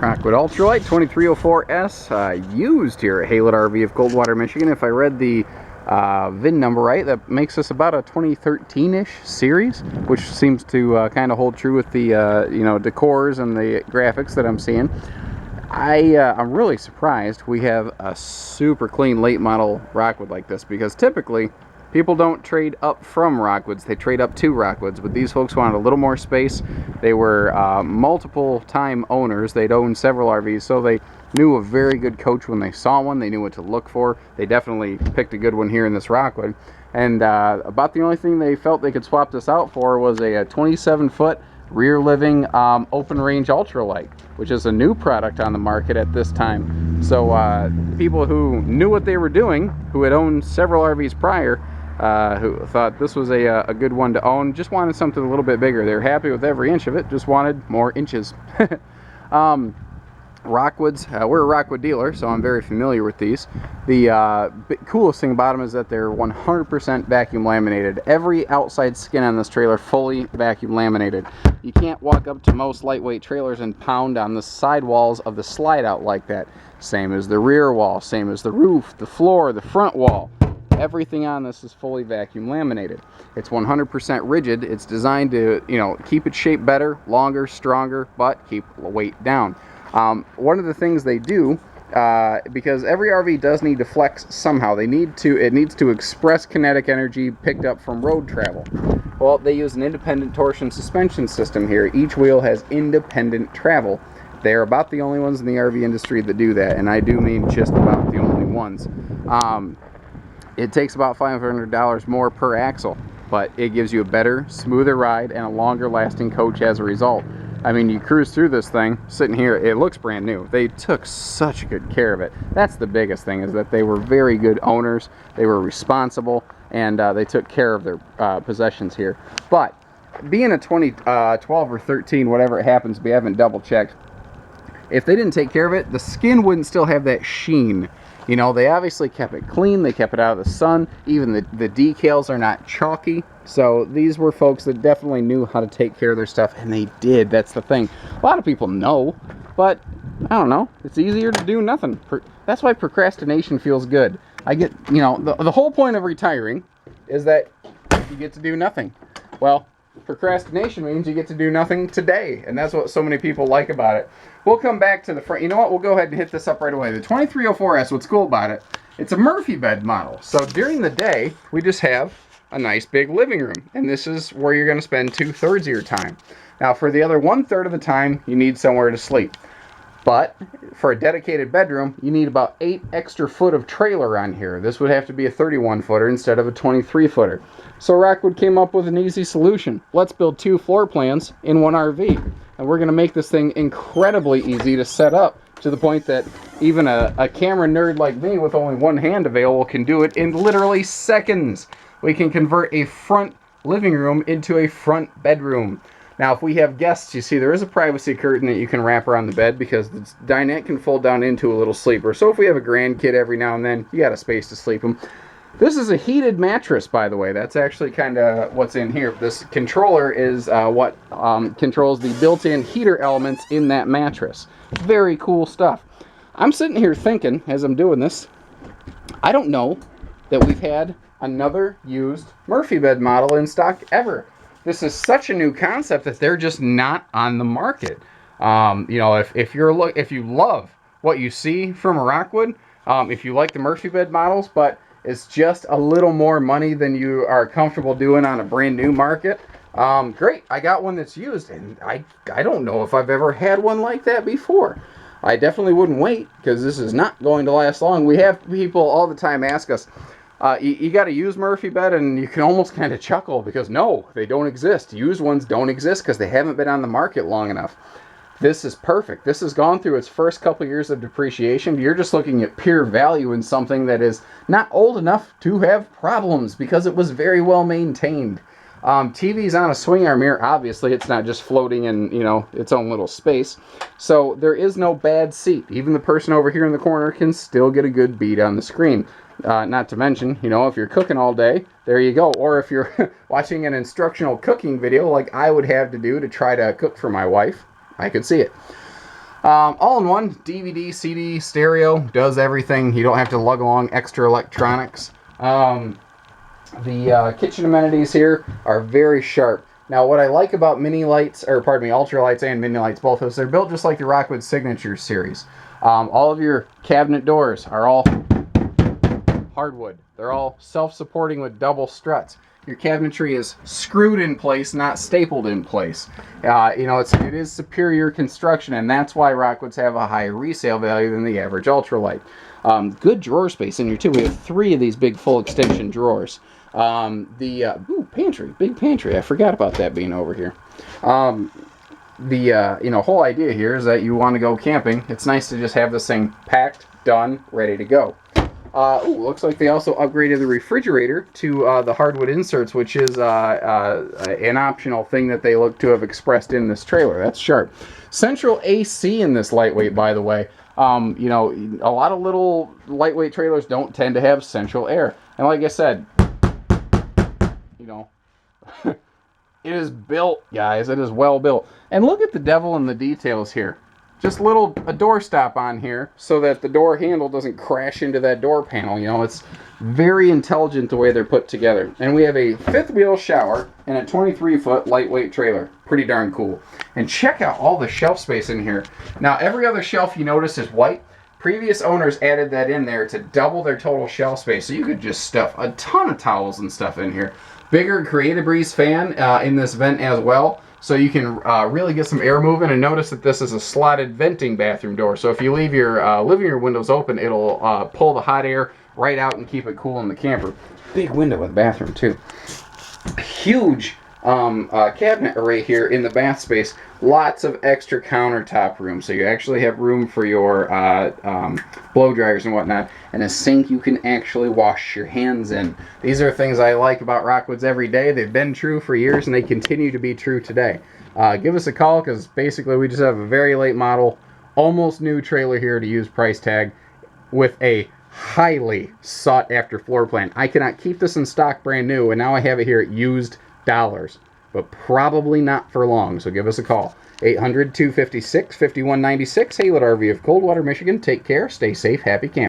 Rockwood Ultralight 2304S, used here at Haylett RV of Coldwater, Michigan. If I read the VIN number right, that makes this about a 2013-ish series, which seems to kind of hold true with the decors and the graphics that I'm seeing. I'm really surprised we have a super clean late model Rockwood like this, because typically people don't trade up from Rockwoods, they trade up to Rockwoods, but these folks wanted a little more space. They were multiple time owners, they'd owned several RVs, so they knew a very good coach when they saw one. They knew what to look for. They definitely picked a good one here in this Rockwood. And about the only thing they felt they could swap this out for was a 27-foot rear living open range ultralight, which is a new product on the market at this time. So people who knew what they were doing, who had owned several RVs prior, who thought this was a good one to own, just wanted something a little bit bigger. They were happy with every inch of it, just wanted more inches. Rockwoods, we're a Rockwood dealer, so I'm very familiar with these. The coolest thing about them is that they're 100% vacuum laminated. Every outside skin on this trailer fully vacuum laminated. You can't walk up to most lightweight trailers and pound on the sidewalls of the slide out like that. Same as the rear wall, same as the roof, the floor, the front wall. Everything on this is fully vacuum laminated. It's 100% rigid. It's designed to, keep its shape better, longer, stronger, but keep weight down. One of the things they do, because every RV does need to flex somehow, it needs to express kinetic energy picked up from road travel. Well, they use an independent torsion suspension system here. Each wheel has independent travel. They're about the only ones in the RV industry that do that, and I do mean just about the only ones. It takes about $500 more per axle, but it gives you a better, smoother ride and a longer lasting coach as a result. I mean, you cruise through this thing, sitting here, it looks brand new. They took such good care of it. That's the biggest thing, is that they were very good owners, they were responsible, and they took care of their possessions here. But being a 2012 or 13, whatever it happens to be, I haven't double checked, if they didn't take care of it, the skin wouldn't still have that sheen. They obviously kept it clean, they kept it out of the sun, even the decals are not chalky. So these were folks that definitely knew how to take care of their stuff, and they did. That's the thing. A lot of people know, but I don't know. It's easier to do nothing. That's why procrastination feels good. I get, the whole point of retiring is that you get to do nothing. Well, procrastination means you get to do nothing today, and that's what so many people like about it. We'll come back to the front. You know what? We'll go ahead and hit this up right away. The 2304S, what's cool about it, it's a Murphy bed model. So during the day, we just have a nice big living room, and this is where you're going to spend 2/3 of your time. Now, for the other 1/3 of the time, you need somewhere to sleep. But for a dedicated bedroom, you need about 8 extra foot of trailer on here. This would have to be a 31-footer instead of a 23-footer. So Rockwood came up with an easy solution. Let's build 2 floor plans in one RV. And we're going to make this thing incredibly easy to set up, to the point that even a camera nerd like me with only one hand available can do it in literally seconds. We can convert a front living room into a front bedroom. Now, if we have guests, you see there is a privacy curtain that you can wrap around the bed, because the dinette can fold down into a little sleeper. So if we have a grandkid every now and then, you got a space to sleep them. This is a heated mattress, by the way. That's actually kind of what's in here. This controller is what controls the built-in heater elements in that mattress. Very cool stuff. I'm sitting here thinking, as I'm doing this, I don't know that we've had another used Murphy bed model in stock ever. This is such a new concept that they're just not on the market. If you love what you see from a Rockwood, if you like the Murphy bed models, but it's just a little more money than you are comfortable doing on a brand new market, great. I got one that's used, and I don't know if I've ever had one like that before. I definitely wouldn't wait, because this is not going to last long. We have people all the time ask us, you got a used Murphy bed, and you can almost kind of chuckle, because no, they don't exist. Used ones don't exist because they haven't been on the market long enough. This is perfect. This has gone through its first couple years of depreciation. You're just looking at pure value in something that is not old enough to have problems, because it was very well maintained. TV's on a swing arm here. Obviously, it's not just floating in, its own little space. So there is no bad seat. Even the person over here in the corner can still get a good beat on the screen. Not to mention, if you're cooking all day, there you go. Or if you're watching an instructional cooking video like I would have to do to try to cook for my wife, I could see it. All-in-one, DVD, CD, stereo, does everything. You don't have to lug along extra electronics. The kitchen amenities here are very sharp. Now, what I like about mini lights, or pardon me, ultra lights and mini lights, both is they're built just like the Rockwood Signature series. All of your cabinet doors are all hardwood. They're all self-supporting with double struts. Your cabinetry is screwed in place, not stapled in place. You know, it is superior construction, and that's why Rockwoods have a higher resale value than the average ultralight. Good drawer space in here too. We have 3 of these big full extension drawers. Pantry, big pantry. I forgot about that being over here. You know, whole idea here is that you want to go camping. It's nice to just have this thing packed, done, ready to go. Looks like they also upgraded the refrigerator to the hardwood inserts, which is an optional thing that they look to have expressed in this trailer. That's sharp. Central AC in this lightweight, by the way. You know, a lot of little lightweight trailers don't tend to have central air. And like I said, you know, it is built, guys. It is well built. And look at the devil in the details here. Just a doorstop on here so that the door handle doesn't crash into that door panel. You know, it's very intelligent the way they're put together. And we have a 5th wheel shower and a 23-foot lightweight trailer. Pretty darn cool. And check out all the shelf space in here. Now, every other shelf you notice is white. Previous owners added that in there to double their total shelf space. So you could just stuff a ton of towels and stuff in here. Bigger Creative Breeze fan in this vent as well. So you can really get some air moving, and notice that this is a slotted venting bathroom door. So if you leave your living room windows open, it'll pull the hot air right out and keep it cool in the camper. Big window in the bathroom too. Huge cabinet array here in the bath space. Lots of extra countertop room, so you actually have room for your blow dryers and whatnot, and a sink you can actually wash your hands in. These are things I like about Rockwoods every day. They've been true for years, and they continue to be true today. Give us a call, because basically we just have a very late model, almost new trailer here to use price tag with a highly sought after floor plan. I cannot keep this in stock brand new, and now I have it here at used dollars, but probably not for long. So give us a call. 800-256-5196. Haylett RV of Coldwater, Michigan. Take care. Stay safe. Happy camping.